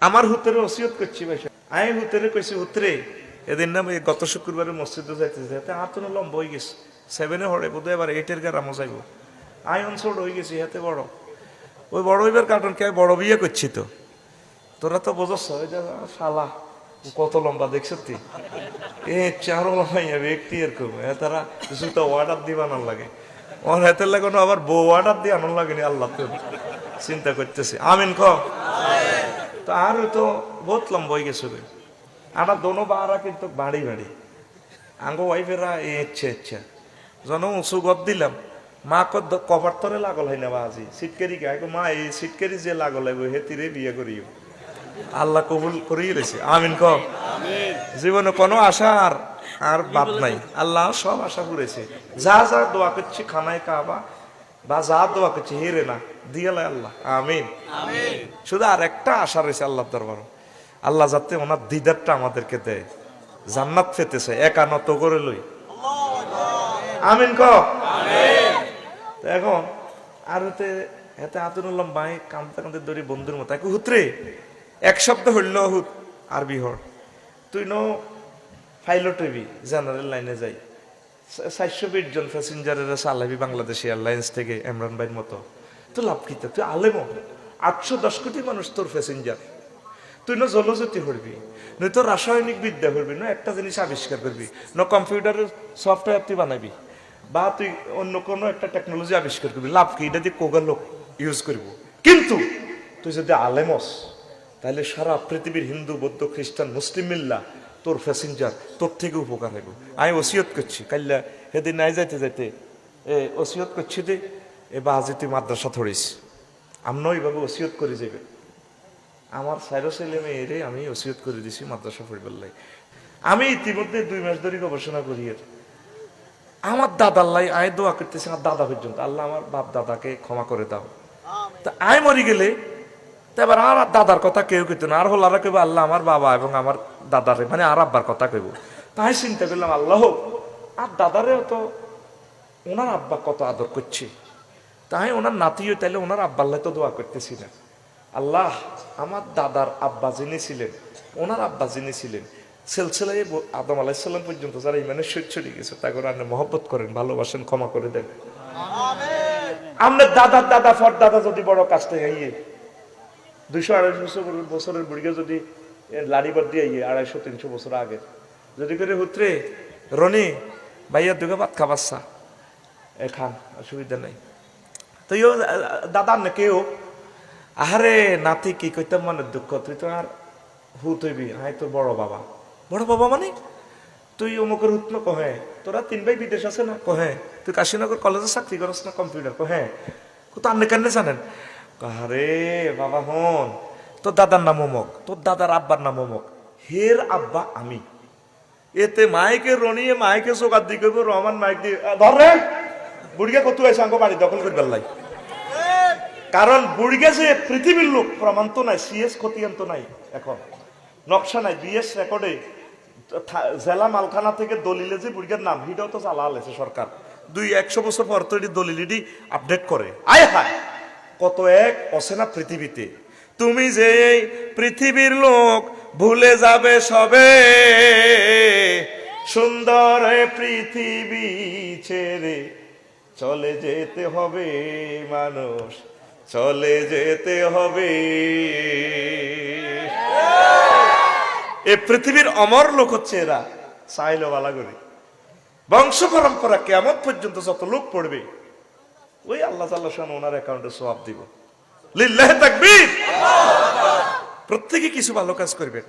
আমার হুতের ওসিয়ত করছি ভাই, আমি হুতেরে কইছি, হুতরে এদিন না গত শুক্রবারে মসজিদে যাইতে হাতে লম্বা হয়ে গেছে, 7-এ হরে বোধ এবার 8-এর গারামো যাইব, আই অঞ্চল হয়ে গেছি হাতে বড়, ওই বড় হইবার কারণ কে বড় বিয়ে করছি তো, তোরা তো বোঝস শালা কত লম্বা দেখছ তুই, এ চারো লম্বাই যাবে একটি এরকম, তারা জুতো অর্ডার দিবা না লাগে, ওর হাতের লাগানো আবার বউ অর্ডার দিয়ে আনার লাগেনি, আল্লাহ তো চিন্তা করতেছি, আমিন ক। তো আর তো বহুত লম্বা হয়ে গেছে, আর দোনো বারা কিন্তু বাড়ি বাড়ি আঙ্গো ওয়াইফেরা ইচ্ছা জন উঁচু গপ দিলাম, মা কভার তরে লাগল হয় না বাজি সিটকারি গায়ে, মা এই সিটকারি যে লাগল হইব হে তীরে বিয়ে করিও, আল্লাহ কবুল করিয়ে দিয়েছে, আমিন ক। জীবনে কোনো আশা আর বাদ নাই, আল্লাহ সব আশা করেছে, যা যা দোয়া করছি খানায় কাবা বা যা দোয়া করছি হেরে না দিয়ালে আল্লাহ, আমিন। শুধু আর একটা আশা রয়েছে আল্লাহ দরবার, আল্লাহ যাতে ওনার দিদারটা আমাদেরকে দেয়, জান্নাত পেতেছে একানত করে লই, আমিন ক। এখন আর এতে আতুনুল্লাহ ভাই কামতে কামতে দড়ি বন্ধুর মতো হুতরে এক শব্দ হইল হুত আরবি হর, তুই নো পাইলট হইবি, জেনারেল লাইনে যাই 420 জন প্যাসেঞ্জারের চালাবি বাংলাদেশ এয়ারলাইন্স থেকে ইমরান ভাইয়ের মতো, তো লাভ কি, তুই আলেম 810 কোটি মানুষ তোর প্যাসেঞ্জার, তুই না জলজ্যোতি করবি, নয় তো রাসায়নিক বিদ্যা করবি, না একটা জিনিস আবিষ্কার করবি, না কম্পিউটারের সফটওয়্যার তুই বানাবি, বা তুই অন্য কোনো একটা টেকনোলজি আবিষ্কার করবি, লাভ কি, এটা দিয়ে কোগা লোক ইউজ করবো, কিন্তু তুই যদি আলেমস তাহলে সারা পৃথিবীর হিন্দু বৌদ্ধ খ্রিস্টান মুসলিম মিল্লা তোর প্যাসেঞ্জার তোর থেকে উপকার হইব। আমি ওসিয়ত করছি, কাল্লা সেদিন নাই যাইতে যাইতে ওসিয়ত করছি যে এ বাহাজি তুই মাদ্রাসা ধরিস, আমরাও এইভাবে ওসিয়ত করে যাবে, আমার সাইরো ছেলে মেয়েরে আমি ওসিয়ত করে দিছি মাদ্রাসা পড়বার লাই, আমি ইতিমধ্যে 2 মাস ধরে গবেষণা করি, আমার দাদার লাই আয় দোয়া করতেছি, আমার দাদা পর্যন্ত, আল্লাহ আমার বাপ দাদাকে ক্ষমা করে দাও, তা আয় মরি গেলে এবার আর দাদার কথা কেউ কইতো না, আর হলারা কেউ আল্লাহ আমার বাবা এবং আমার দাদারে মানে আর আব্বার কথা কইব, তাই চিন্তা করলাম আল্লাহ আর দাদারেও তো ওনার আব্বা কত আদর করছে, তাই ওনার নাতিও তাইলে ওনার আব্বাল্লাহ তো দোয়া করতেছি না, আল্লাহ আমার দাদার আব্বা যিনি ছিলেন ওনার আব্বা যিনি ছিলেন সিলসিলায় আদম আলাইহিস সালাম পর্যন্ত যারা ইমানের সহিত চলে গেছে তাকে আপনি মহব্বত করেন, ভালোবাসেন, ক্ষমা করে দেন, আপনার দাদার দাদা ফর দাদা যদি বড় কাজটা গাইয়ে 200-250 বছরের বুড়িকে যদি লাড়িবার দিয়ে 250-300 বছর আগে যদি করে হুতরে রনি ভাইয়া দুগে ভাত খাবাচ্ছা এ খান অসুবিধা নাই, তো দাদার না কেউ আহারে নাতি কি কইতাম মানে দুঃখ, তুই তো আর হুত হইবি, হাই তোর বড় বাবা, বড় বাবা মানে তুই অমুকের হুত না কহে, তোরা 3 ভাই বিদেশ আছে না কহে, তুই কাশীনগর কলেজে চাকরি করস না কম্পিউটার কহে, তো আপনি কেন জানেন, আরে বাবা হন তোর দাদার নাম অমুক, তোর দাদার আব্বার নাম অমুক, হের আব্বা আমি, এতে মাইকে রনিয়ে মাইকে চোখার দিকে রহমান মাইক দিয়ে ধরে বুড়িকে কত হয়েছে আঙ্গ বাড়ি দখল করে বেললাই, কারণ বুড়িকে যে পৃথিবীর লোক প্রমাণ তো নাই, সিএস খতিয়ান তো নাই, এখন নকশা নাই, বিএস রেকর্ডে জেলা মালখানা থেকে দলিলে যে বুড়িকার নাম হিটাও তো চালা আলেছে সরকার, 200 বছর পর তো এটি দলিলিটি আপডেট করে, আয় হায় কত এক অচেনা পৃথিবীতে, তুমি যে এই পৃথিবীর লোক ভুলে যাবে সবে, সুন্দর পৃথিবী ছেড়ে চলে যেতে হবে মানুষ, চলে যেতে হবে, এ পৃথিবীর অমর লোক হচ্ছে এরা, চাইলো বালা করে বংশ পরম্পরা কিয়ামত পর্যন্ত যত লোক পড়বে ওই আল্লাহ তাআলা শান ওনার অ্যাকাউন্টে সওয়াব দিব, লিল্লাহি তাকবীর, প্রত্যেকে কিছু ভালো কাজ করবেন।